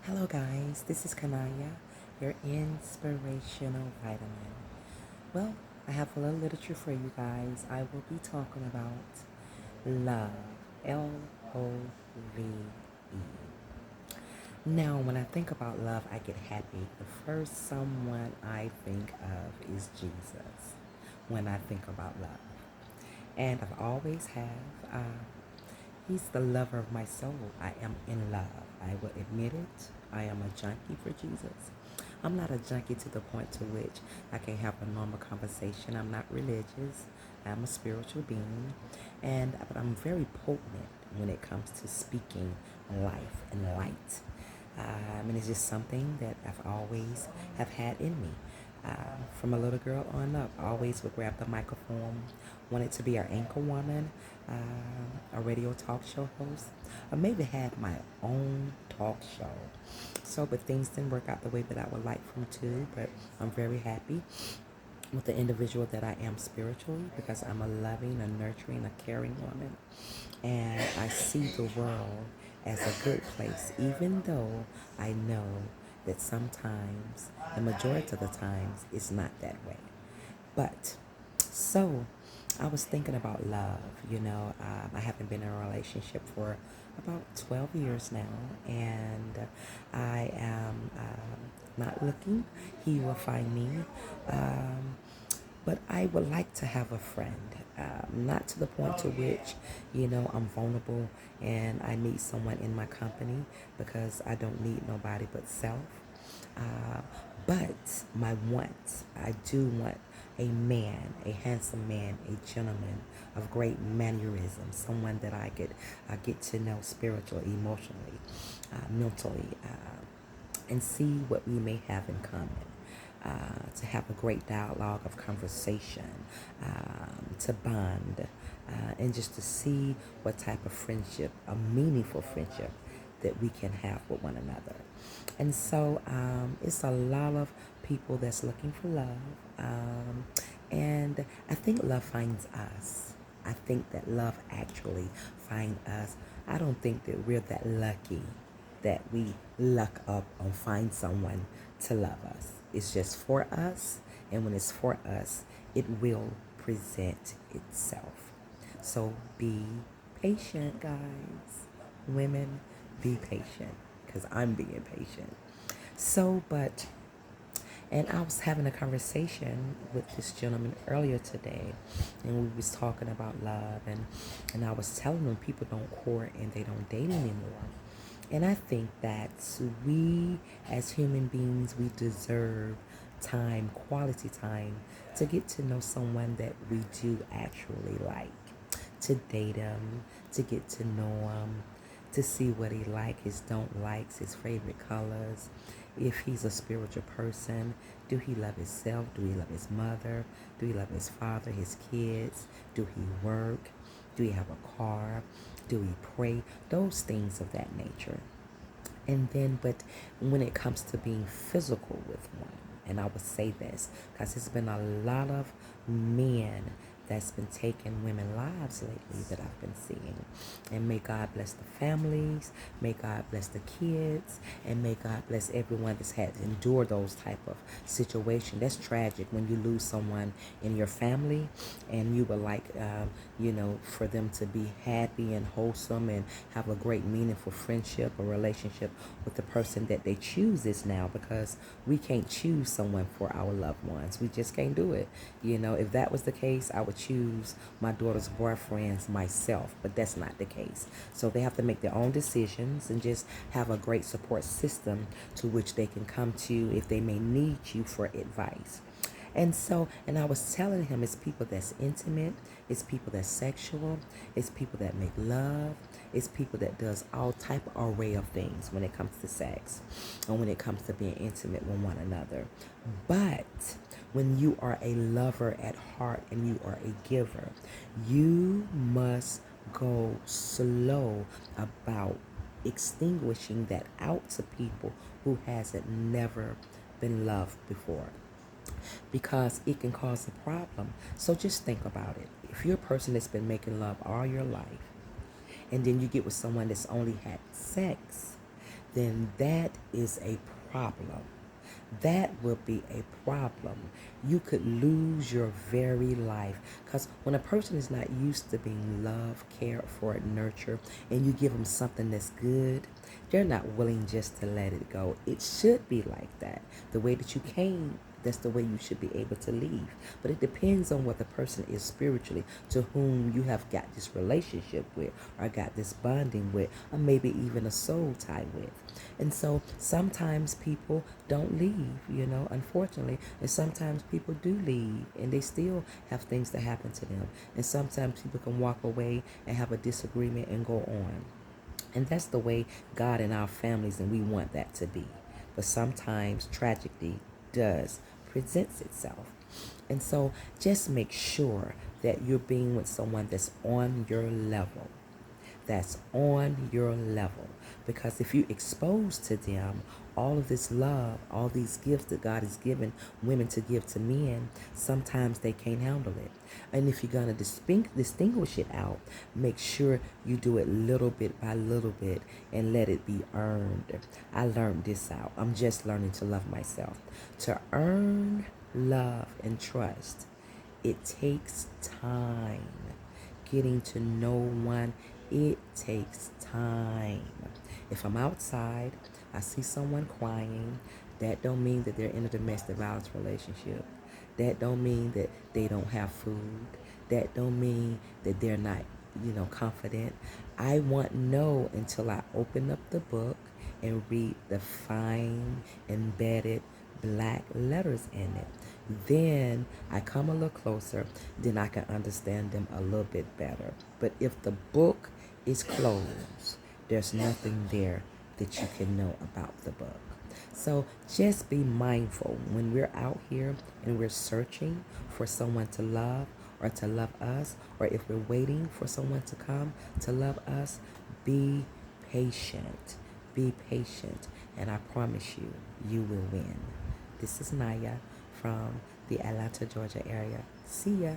Hello, guys. This is Kanaya, your inspirational vitamin. Well, I have a little literature for you guys. I will be talking about love. Love. Now, when I think about love, I get happy. The first someone I think of is Jesus when I think about love. And I've always have. He's the lover of my soul. I am in love. I will admit it. I am a junkie for Jesus. I'm not a junkie to the point to which I can have a normal conversation. I'm not religious. I'm a spiritual being, but I'm very potent when it comes to speaking life and light. And it's just something that I've always have had in me. From a little girl on up, I always would grab the microphone, wanted to be an anchor woman, a radio talk show host, or maybe had my own talk show. So, but things didn't work out the way that I would like them to, but I'm very happy with the individual that I am spiritually because I'm a loving, a nurturing, a caring woman. And I see the world as a good place, even though I know that sometimes, the majority of the times, it's not that way. But so I was thinking about love. I haven't been in a relationship for about 12 years now, and I am not looking. He will find me. Um, but I would like to have a friend, not to the point to which, I'm vulnerable and I need someone in my company because I don't need nobody but self. Uh, but my wants, I do want a man, a handsome man, a gentleman of great mannerisms, someone that I get to know spiritually, emotionally, mentally, and see what we may have in common. To have a great dialogue of conversation, to bond, and just to see what type of friendship, a meaningful friendship, that we can have with one another. And so it's a lot of people that's looking for love. And I think love finds us. I think that love actually finds us. I don't think that we're that lucky that we luck up and find someone to love us. It's just for us, and when it's for us, it will present itself. So be patient, guys. Women, be patient, because I'm being patient. So, and I was having a conversation with this gentleman earlier today, and we was talking about love, and I was telling him people don't court and they don't date anymore. And I think that we as human beings, we deserve time, quality time, to get to know someone that we do actually like, to date him, to get to know him, to see what he like, his don't likes, his favorite colors. If he's a spiritual person, do he love himself? Do he love his mother? Do he love his father, his kids? Do he work? Do he have a car? Do he pray? Those things of that nature. And then, but when it comes to being physical with one, and I would say this because there's been a lot of men that's been taking women lives lately that I've been seeing. And may God bless the families, may God bless the kids, and may God bless everyone that's had to endure those type of situation. That's tragic when you lose someone in your family, and you would like, for them to be happy and wholesome and have a great, meaningful friendship or relationship with the person that they choose is now, because we can't choose someone for our loved ones. We just can't do it. If that was the case, I would choose my daughter's boyfriends myself, but that's not the case. So they have to make their own decisions and just have a great support system to which they can come to if they may need you for advice. And I was telling him, it's people that's intimate, it's people that's sexual, it's people that make love, it's people that does all type of array of things when it comes to sex and when it comes to being intimate with one another. But when you are a lover at heart and you are a giver, you must go slow about extinguishing that out to people who hasn't never been loved before, because it can cause a problem. So just think about it. If you're a person that's been making love all your life, and then you get with someone that's only had sex, then that is a problem. That would be a problem. You could lose your very life. Because when a person is not used to being loved, cared for, nurtured, and you give them something that's good, they're not willing just to let it go. It should be like that. The way that you came, that's the way you should be able to leave. But it depends on what the person is spiritually, to whom you have got this relationship with, or got this bonding with, or maybe even a soul tie with. And so sometimes people don't leave, unfortunately. And sometimes people do leave and they still have things that happen to them. And sometimes people can walk away and have a disagreement and go on. And that's the way God and our families, and we want that to be. But sometimes tragedy does presents itself. And so just make sure that you're being with someone that's on your level, that's on your level. Because if you expose to them all of this love, all these gifts that God has given women to give to men, sometimes they can't handle it. And if you're going to distinguish it out, make sure you do it little bit by little bit and let it be earned. I learned this out. I'm just learning to love myself. To earn love and trust, it takes time. Getting to know one, it takes time. If I'm outside, I see someone crying, that don't mean that they're in a domestic violence relationship. That don't mean that they don't have food. That don't mean that they're not, confident. I won't know until I open up the book and read the fine embedded black letters in it. Then I come a little closer, then I can understand them a little bit better. But if the book is closed, there's nothing there that you can know about the book. So just be mindful when we're out here and we're searching for someone to love or to love us, or if we're waiting for someone to come to love us, be patient. Be patient, and I promise you, you will win. This is Naya from the Atlanta, Georgia area. See ya.